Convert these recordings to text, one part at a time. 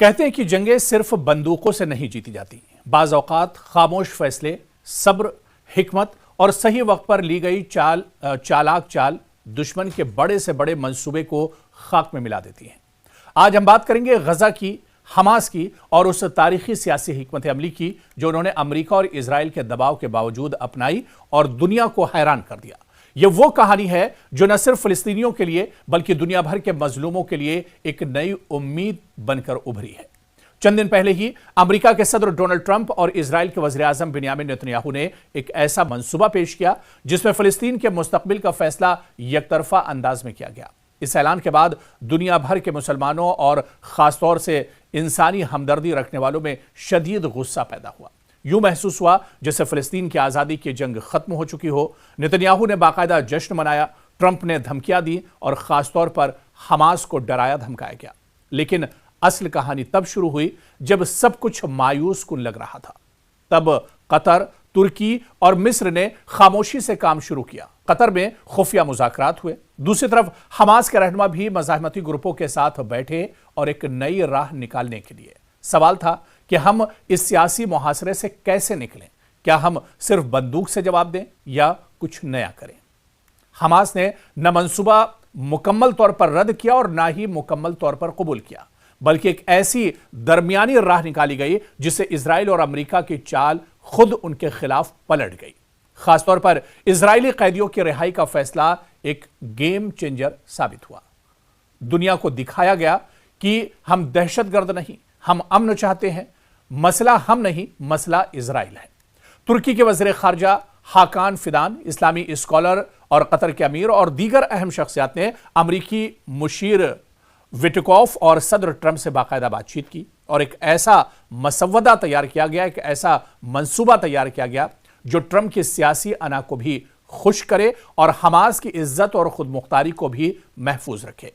कहते हैं कि जंगें सिर्फ बंदूकों से नहीं जीती जाती। बाज़ औक़ात खामोश फैसले, सब्र, हिकमत और सही वक्त पर ली गई चालाक चाल दुश्मन के बड़े से बड़े मंसूबे को खाक में मिला देती हैं। आज हम बात करेंगे गजा की, हमास की और उस तारीखी सियासी हिकमत अमली की जो उन्होंने अमेरिका और इजराइल के दबाव के बावजूद अपनाई और दुनिया को हैरान कर दिया। यह वो कहानी है जो न सिर्फ फिलिस्तीनियों के लिए बल्कि दुनिया भर के मजलूमों के लिए एक नई उम्मीद बनकर उभरी है। चंद दिन पहले ही अमेरिका के सदर डोनाल्ड ट्रंप और इजराइल के वज़ीर आज़म बिन्यामिन नेतन्याहू ने एक ऐसा मंसूबा पेश किया जिसमें फिलिस्तीन के मुस्तकबिल का फैसला यकतरफा अंदाज में किया गया। इस ऐलान के बाद दुनिया भर के मुसलमानों और खासतौर से इंसानी हमदर्दी रखने वालों में शदीद गुस्सा पैदा हुआ। यूं महसूस हुआ जैसे फिलिस्तीन की आज़ादी की जंग खत्म हो चुकी हो। नेतन्याहू ने बाकायदा जश्न मनाया, ट्रंप ने धमकियां दी और खासतौर पर हमास को डराया धमकाया गया। लेकिन असल कहानी तब शुरू हुई जब सब कुछ मायूस कुन लग रहा था। तब कतर, तुर्की और मिस्र ने खामोशी से काम शुरू किया। कतर में खुफिया मुज़ाकरात हुए। दूसरी तरफ हमास के रहनुमा भी मज़ाहमती ग्रुपों के साथ बैठे और एक नई राह निकालने के लिए। सवाल था कि हम इस सियासी मुहासरे से कैसे निकलें? क्या हम सिर्फ बंदूक से जवाब दें या कुछ नया करें? हमास ने न मंसूबा मुकम्मल तौर पर रद्द किया और ना ही मुकम्मल तौर पर कबूल किया, बल्कि एक ऐसी दरमियानी राह निकाली गई जिससे इजराइल और अमेरिका की चाल खुद उनके खिलाफ पलट गई। खासतौर पर इजरायली कैदियों की रिहाई का फैसला एक गेम चेंजर साबित हुआ। दुनिया को दिखाया गया कि हम दहशतगर्द नहीं, हम अमन चाहते हैं। मसला हम नहीं, मसला इजराइल है। तुर्की के वज़ीर खारजा हाकान फिदान, इस्लामी स्कॉलर और कतर के अमीर और दीगर अहम शख्सियात ने अमरीकी मुशीर विटकॉफ और सदर ट्रंप से बाकायदा बातचीत की और एक ऐसा मसवदा तैयार किया गया, एक ऐसा मंसूबा तैयार किया गया जो ट्रंप की सियासी अना को भी खुश करे और हमास की इज्जत और खुद मुख्तारी को भी महफूज रखे।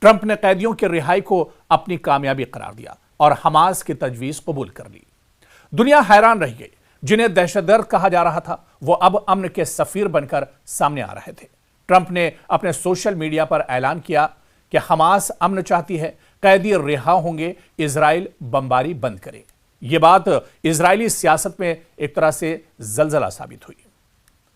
ट्रंप ने कैदियों की रिहाई को अपनी कामयाबी करार दिया और हमास की तजवीज कबूल कर ली। दुनिया हैरान रह गई। जिन्हें दहशतगर्द कहा जा रहा था वो अब अमन के सफीर बनकर सामने आ रहे थे। ट्रंप ने अपने सोशल मीडिया पर ऐलान किया कि हमास अमन चाहती है, कैदी रिहा होंगे, इजराइल बमबारी बंद करे। यह बात इजरायली सियासत में एक तरह से जलजला साबित हुई।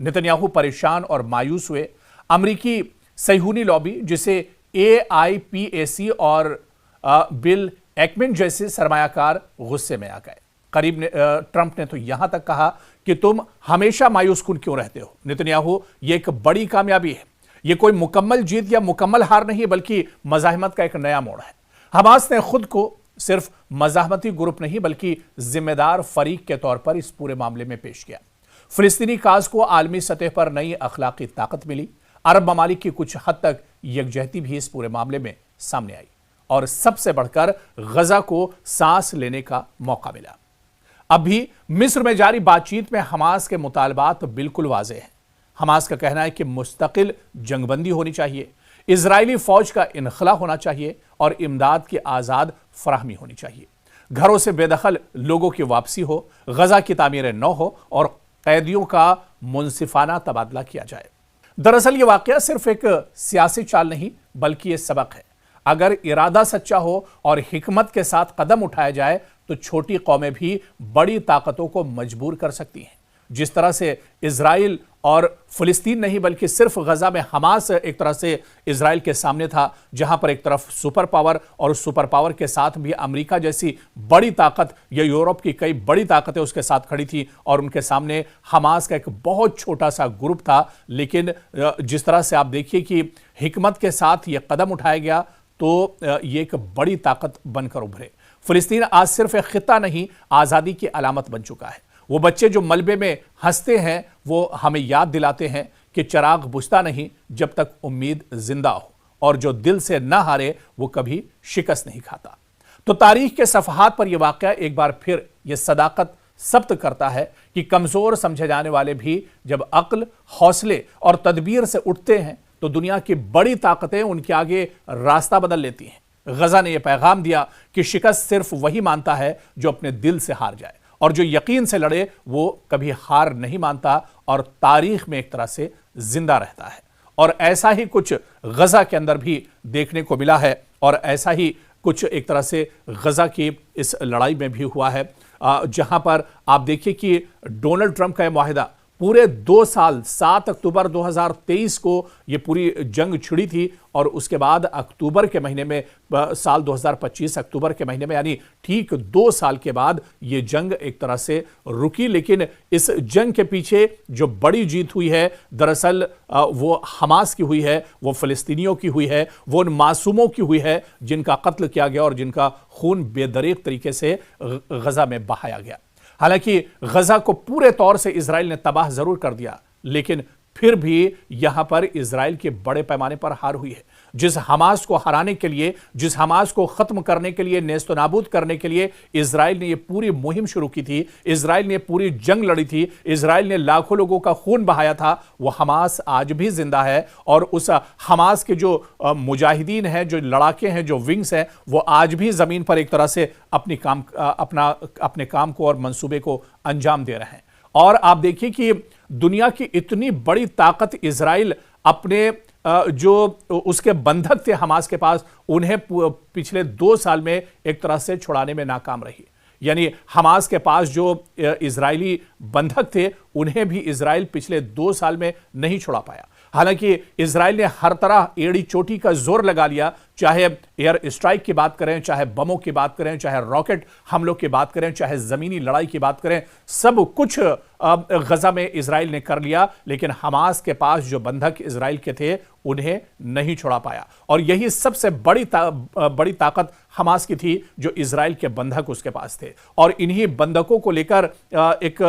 नेतन्याहू परेशान और मायूस हुए। अमरीकी सहीयूनी लॉबी जिसे AIPAC और बिल एक्मेन जैसे सरमायाकार गुस्से में आ गए। ट्रंप ने तो यहां तक कहा कि तुम हमेशा मायूस कुन क्यों रहते हो। नेतन्याहू, यह एक बड़ी कामयाबी है। यह कोई मुकम्मल जीत या मुकम्मल हार नहीं बल्कि मज़ाहमत का एक नया मोड़ है। हमास ने खुद को सिर्फ मज़ाहमती ग्रुप नहीं बल्कि जिम्मेदार फरीक के तौर पर इस पूरे मामले में पेश किया। फिलिस्तीनी काज को आलमी सतह पर नई अखलाकी ताकत मिली। अरब ममालिक की कुछ हद तक यकजहती भी इस पूरे मामले में सामने आई और सबसे बढ़कर गजा को सांस लेने का मौका मिला। अब भी मिस्र में जारी बातचीत में हमास के मुतालबात बिल्कुल वाज़ेह हैं। हमास का कहना है कि मुस्तकिल जंगबंदी होनी चाहिए, इजरायली फौज का इनखला होना चाहिए और इमदाद की आज़ाद फराहमी होनी चाहिए। घरों से बेदखल लोगों की वापसी हो, गजा की तामीर न हो और कैदियों का मुनसिफाना तबादला किया जाए। दरअसल ये वाकया सिर्फ एक सियासी चाल नहीं बल्कि ये सबक है। अगर इरादा सच्चा हो और हिकमत के साथ कदम उठाया जाए तो छोटी कौमें भी बड़ी ताकतों को मजबूर कर सकती हैं। जिस तरह से इजराइल और फिलिस्तीन नहीं बल्कि सिर्फ गजा में हमास एक तरह से इजराइल के सामने था, जहां पर एक तरफ सुपर पावर और उस सुपर पावर के साथ भी अमेरिका जैसी बड़ी ताकत या यूरोप की कई बड़ी ताकतें उसके साथ खड़ी थी और उनके सामने हमास का एक बहुत छोटा सा ग्रुप था। लेकिन जिस तरह से आप देखिए कि हिकमत के साथ यह कदम उठाया गया तो ये एक बड़ी ताकत बनकर उभरे। फिलिस्तीन आज सिर्फ एक खिता नहीं, आज़ादी की अलामत बन चुका है। वो बच्चे जो मलबे में हंसते हैं वो हमें याद दिलाते हैं कि चिराग बुझता नहीं जब तक उम्मीद जिंदा हो और जो दिल से न हारे वो कभी शिकस्त नहीं खाता। तो तारीख के सफहात पर यह वाकया एक बार फिर यह सदाकत सब्त करता है कि कमजोर समझे जाने वाले भी जब अक्ल, हौसले और तदबीर से उठते हैं तो दुनिया की बड़ी ताकतें उनके आगे रास्ता बदल लेती हैं। गजा ने यह पैगाम दिया कि शिकस्त सिर्फ वही मानता है जो अपने दिल से हार जाए और जो यकीन से लड़े वो कभी हार नहीं मानता और तारीख में एक तरह से जिंदा रहता है। और ऐसा ही कुछ गजा के अंदर भी देखने को मिला है और ऐसा ही कुछ एक तरह से गजा की इस लड़ाई में भी हुआ है, जहां पर आप देखिए कि डोनाल्ड ट्रंप का यह मुआहिदा पूरे 2 साल 7 अक्टूबर 2023 को ये पूरी जंग छिड़ी थी और उसके बाद अक्टूबर के महीने में साल 2025 अक्टूबर के महीने में यानी ठीक 2 साल के बाद ये जंग एक तरह से रुकी। लेकिन इस जंग के पीछे जो बड़ी जीत हुई है दरअसल वो हमास की हुई है, वो फिलिस्तीनियों की हुई है, वो उन मासूमों की हुई है जिनका कत्ल किया गया और जिनका खून बेदरीग तरीके से गजा में बहाया गया। हालांकि गजा को पूरे तौर से इजराइल ने तबाह जरूर कर दिया, लेकिन फिर भी यहां पर इजराइल के बड़े पैमाने पर हार हुई है। जिस हमास को हराने के लिए, जिस हमास को खत्म करने के लिए, नेस्तनाबूद करने के लिए इजराइल ने यह पूरी मुहिम शुरू की थी, इजराइल ने पूरी जंग लड़ी थी, इजराइल ने लाखों लोगों का खून बहाया था, वो हमास आज भी जिंदा है। और उस हमास के जो मुजाहिदीन हैं, जो लड़ाके हैं, जो विंग्स हैं, वो आज भी जमीन पर एक तरह से अपने काम को और मंसूबे को अंजाम दे रहे हैं। और आप देखिए कि दुनिया की इतनी बड़ी ताकत इजराइल अपने जो उसके बंधक थे हमास के पास, उन्हें पिछले 2 साल में एक तरह से छुड़ाने में नाकाम रही। यानी हमास के पास जो इजरायली बंधक थे उन्हें भी इजराइल पिछले 2 साल में नहीं छुड़ा पाया। हालांकि इजराइल ने हर तरह एड़ी चोटी का जोर लगा लिया, चाहे एयर स्ट्राइक की बात करें, चाहे बमों की बात करें, चाहे रॉकेट हमलों की बात करें, चाहे जमीनी लड़ाई की बात करें, सब कुछ गजा में इजराइल ने कर लिया। लेकिन हमास के पास जो बंधक इजराइल के थे उन्हें नहीं छुड़ा पाया। और यही सबसे बड़ी ताकत हमास की थी, जो इजराइल के बंधक उसके पास थे। और इन्हीं बंधकों को लेकर एक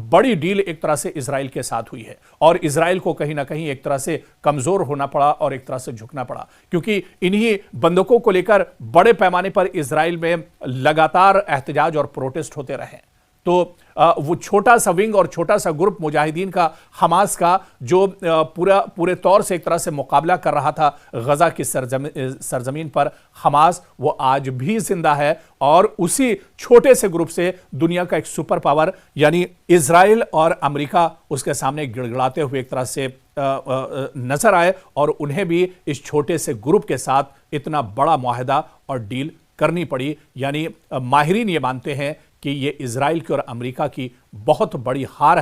बड़ी डील एक तरह से इजराइल के साथ हुई है और इजराइल को कहीं ना कहीं एक तरह से कमजोर होना पड़ा और एक तरह से झुकना पड़ा, क्योंकि इन्हीं बंधकों को लेकर बड़े पैमाने पर इजराइल में लगातार एहतजाज और प्रोटेस्ट होते रहे। तो वो छोटा सा विंग और छोटा सा ग्रुप मुजाहिदीन का, हमास का, जो पूरे तौर से एक तरह से मुकाबला कर रहा था गजा की सरजमीन पर, हमास वो आज भी जिंदा है। और उसी छोटे से ग्रुप से दुनिया का एक सुपर पावर यानी इजराइल और अमेरिका उसके सामने गिड़गिड़ाते हुए एक तरह से नजर आए और उन्हें भी इस छोटे से ग्रुप के साथ इतना बड़ा मुआहिदा और डील करनी पड़ी। यानी माहिरीन ये मानते हैं कि ये इजराइल की और अमेरिका की बहुत बड़ी हार है।